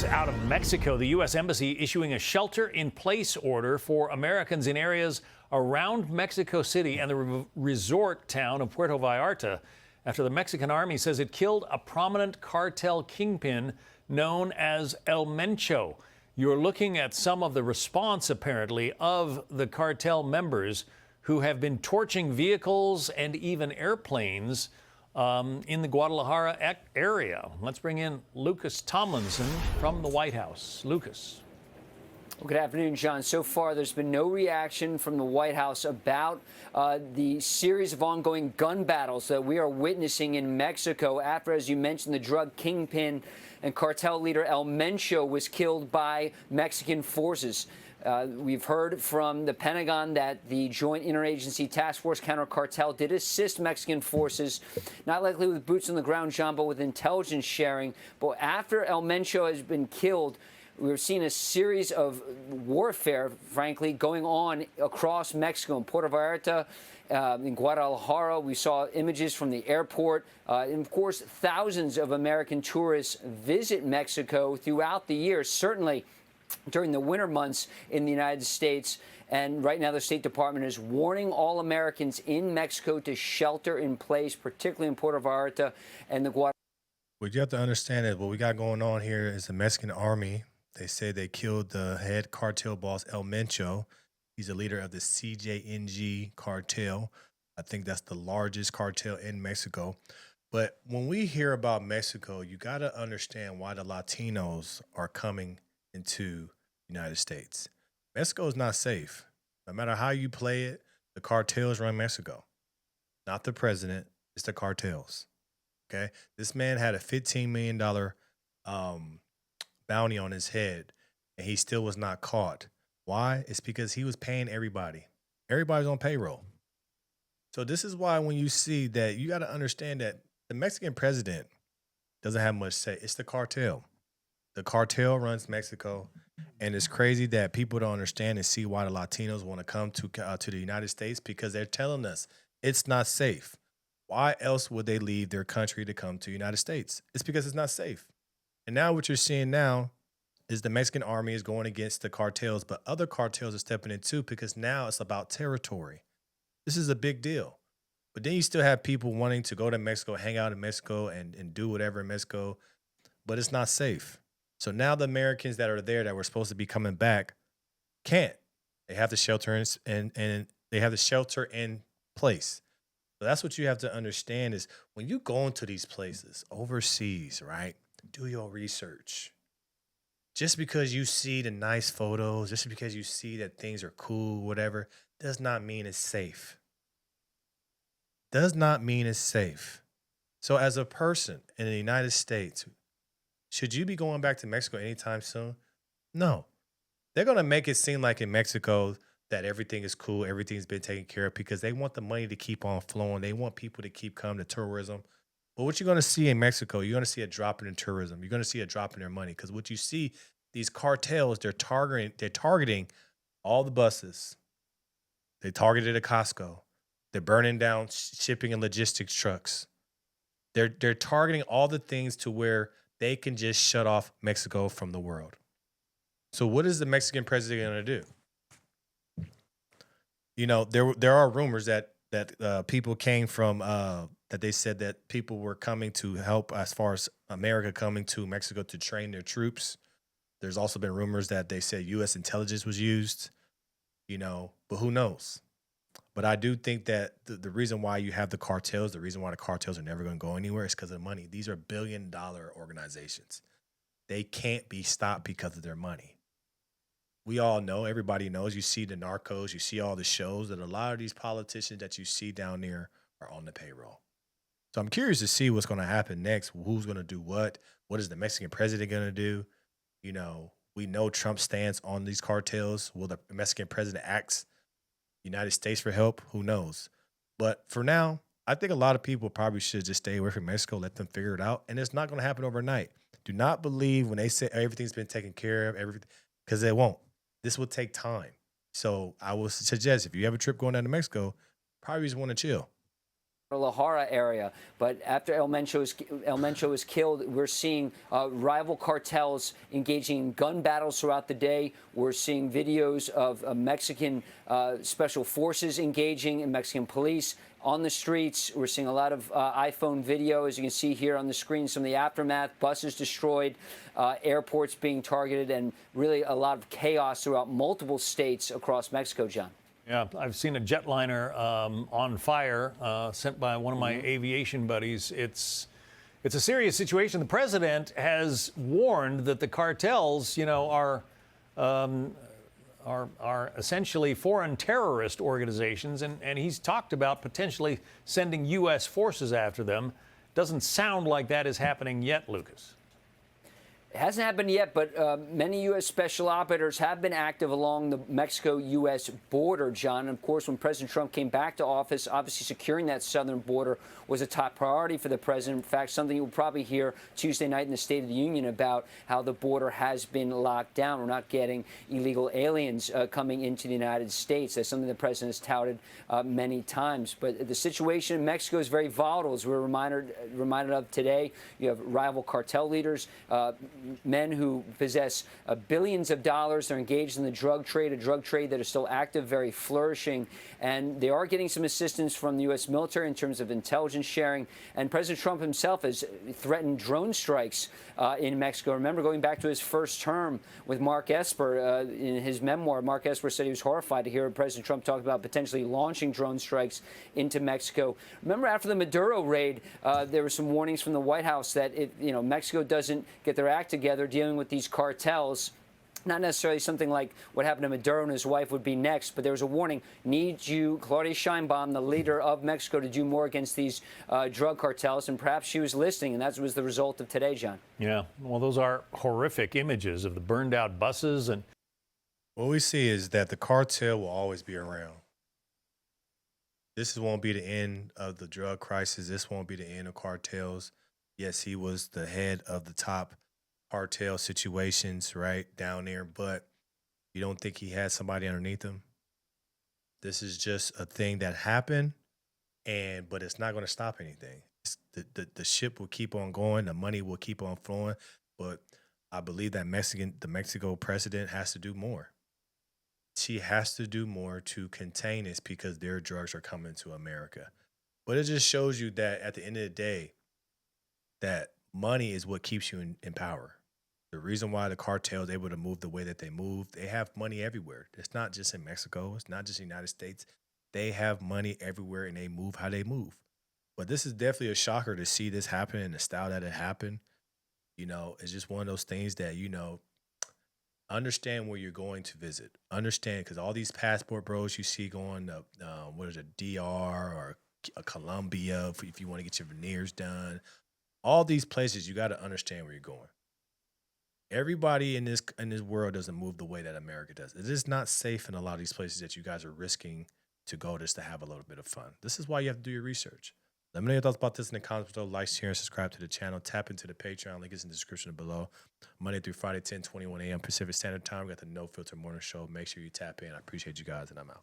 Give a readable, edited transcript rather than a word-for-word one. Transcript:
news out of Mexico. The U.S. Embassy issuing a shelter-in-place order for Americans in areas around Mexico City and the resort town of Puerto Vallarta after the Mexican army says it killed a prominent cartel kingpin known as El Mencho. You're looking at some of the response, apparently, of the cartel members who have been torching vehicles and even airplanes in the Guadalajara area. Let's bring in Lucas Tomlinson from the White House. Lucas. Well, good afternoon, John. So far, there's been no reaction from the White House about the series of ongoing gun battles that we are witnessing in Mexico after, as you mentioned, the drug kingpin and cartel leader El Mencho was killed by Mexican forces. We've heard from the Pentagon that the Joint Interagency Task Force Counter Cartel did assist Mexican forces, not likely with boots on the ground, John, but with intelligence sharing. But after El Mencho has been killed, we're seeing a series of warfare, frankly, going on across Mexico. In Puerto Vallarta, in Guadalajara, we saw images from the airport. And, of course, thousands of American tourists visit Mexico throughout the year, certainly during the winter months in the United States. And right now the State Department is warning all Americans in Mexico to shelter in place, particularly in Puerto Vallarta and the Guadalajara. What you have to understand is what we got going on here is the Mexican army. They say they killed the head cartel boss, El Mencho. He's the leader of the CJNG cartel. I think that's the largest cartel in Mexico. But when we hear about Mexico, you got to understand why the Latinos are coming into the United States. Mexico is not safe. No matter how you play it, the cartels run Mexico. Not the president, it's the cartels. Okay? This man had a $15 million bounty on his head, and he still was not caught. Why? It's because he was paying everybody. Everybody's on payroll. So this is why when you see that, you got to understand that the Mexican president doesn't have much say. It's the cartel. The cartel runs Mexico, and it's crazy that people don't understand and see why the Latinos want to come to the United States, because they're telling us it's not safe. Why else would they leave their country to come to the United States? It's because it's not safe. And now what you're seeing now is the Mexican army is going against the cartels, but other cartels are stepping in too, because now it's about territory. This is a big deal. But then you still have people wanting to go to Mexico, hang out in Mexico, and do whatever in Mexico, but it's not safe. So now the Americans that are there that were supposed to be coming back can't. They have to shelter and they have to shelter in place. So that's what you have to understand is when you go into these places overseas, right? Do your research. Just because you see the nice photos, just because you see that things are cool, whatever, does not mean it's safe. Does not mean it's safe. So as a person in the United States, should you be going back to Mexico anytime soon? No. They're going to make it seem like in Mexico that everything is cool, everything's been taken care of, because they want the money to keep on flowing. They want people to keep coming to tourism. But what you're going to see in Mexico, you're going to see a drop in tourism. You're going to see a drop in their money, because what you see, these cartels, they're targeting all the buses. They targeted a Costco. They're burning down shipping and logistics trucks. They're targeting all the things to where they can just shut off Mexico from the world. So what is the Mexican president going to do? You know, there are rumors that people came from that they said that people were coming to help as far as America coming to Mexico to train their troops. There's also been rumors that they said U.S. intelligence was used, you know, but who knows? But I do think that the reason why you have the cartels, the reason why the cartels are never going to go anywhere is because of the money. These are billion-dollar organizations. They can't be stopped because of their money. We all know, everybody knows, you see the narcos, you see all the shows, that a lot of these politicians that you see down there are on the payroll. So I'm curious to see what's going to happen next. Who's going to do what? What is the Mexican president going to do? You know, we know Trump's stance on these cartels. Will the Mexican president ask the United States for help? Who knows? But for now, I think a lot of people probably should just stay away from Mexico, let them figure it out. And it's not going to happen overnight. Do not believe when they say everything's been taken care of, everything, because it won't. This will take time. So I would suggest if you have a trip going down to Mexico, probably just want to chill. Guadalajara area. But after El Mencho is killed, we're seeing rival cartels engaging in gun battles throughout the day. We're seeing videos of Mexican special forces engaging in Mexican police on the streets. We're seeing a lot of iPhone video, as you can see here on the screen, some of the aftermath, buses destroyed, airports being targeted, and really a lot of chaos throughout multiple states across Mexico, John. Yeah, I've seen a jetliner on fire sent by one of my aviation buddies. It's a serious situation. The president has warned that the cartels, are essentially foreign terrorist organizations, and he's talked about potentially sending U.S. forces after them. Doesn't sound like that is happening yet, Lucas. It hasn't happened yet, but many U.S. special operators have been active along the Mexico-U.S. border, John. And of course, when President Trump came back to office, obviously securing that southern border was a top priority for the president. In fact, something you'll probably hear Tuesday night in the State of the Union about how the border has been locked down. We're not getting illegal aliens coming into the United States. That's something the president has touted many times. But the situation in Mexico is very volatile, as we're reminded of today. You have rival cartel leaders, men who possess billions of dollars. They're engaged in the drug trade, a drug trade that is still active, very flourishing. And they are getting some assistance from the U.S. military in terms of intelligence sharing. And President Trump himself has threatened drone strikes in Mexico. Remember, going back to his first term with Mark Esper, in his memoir, Mark Esper said he was horrified to hear President Trump talk about potentially launching drone strikes into Mexico. Remember, after the Maduro raid, there were some warnings from the White House that Mexico doesn't get their act together dealing with these cartels. Not necessarily something like what happened to Maduro and his wife would be next, but there was a warning. Need you, Claudia Sheinbaum, the leader of Mexico, to do more against these drug cartels, and perhaps she was listening, and that was the result of today, John. Yeah, well, those are horrific images of the burned out buses. And what we see is that the cartel will always be around. This won't be the end of the drug crisis. This won't be the end of cartels. Yes, he was the head of the top cartel situations right down there, but you don't think he had somebody underneath him? This is just a thing that happened, but it's not going to stop anything. The ship will keep on going, the money will keep on flowing, but I believe that the Mexico president has to do more. She has to do more to contain this because their drugs are coming to America. But it just shows you that at the end of the day, that money is what keeps you in power. The reason why the cartel is able to move the way that they move, they have money everywhere. It's not just in Mexico. It's not just the United States. They have money everywhere, and they move how they move. But this is definitely a shocker to see this happen in the style that it happened. It's just one of those things that, understand where you're going to visit. Understand, because all these passport bros you see going to, DR or Colombia, if you want to get your veneers done. All these places, you got to understand where you're going. Everybody in this world doesn't move the way that America does. It is not safe in a lot of these places that you guys are risking to go just to have a little bit of fun. This is why you have to do your research. Let me know your thoughts about this in the comments below. Like, share, and subscribe to the channel. Tap into the Patreon. Link is in the description below. Monday through Friday, 10:21 a.m. Pacific Standard Time. We got the No Filter Morning Show. Make sure you tap in. I appreciate you guys, and I'm out.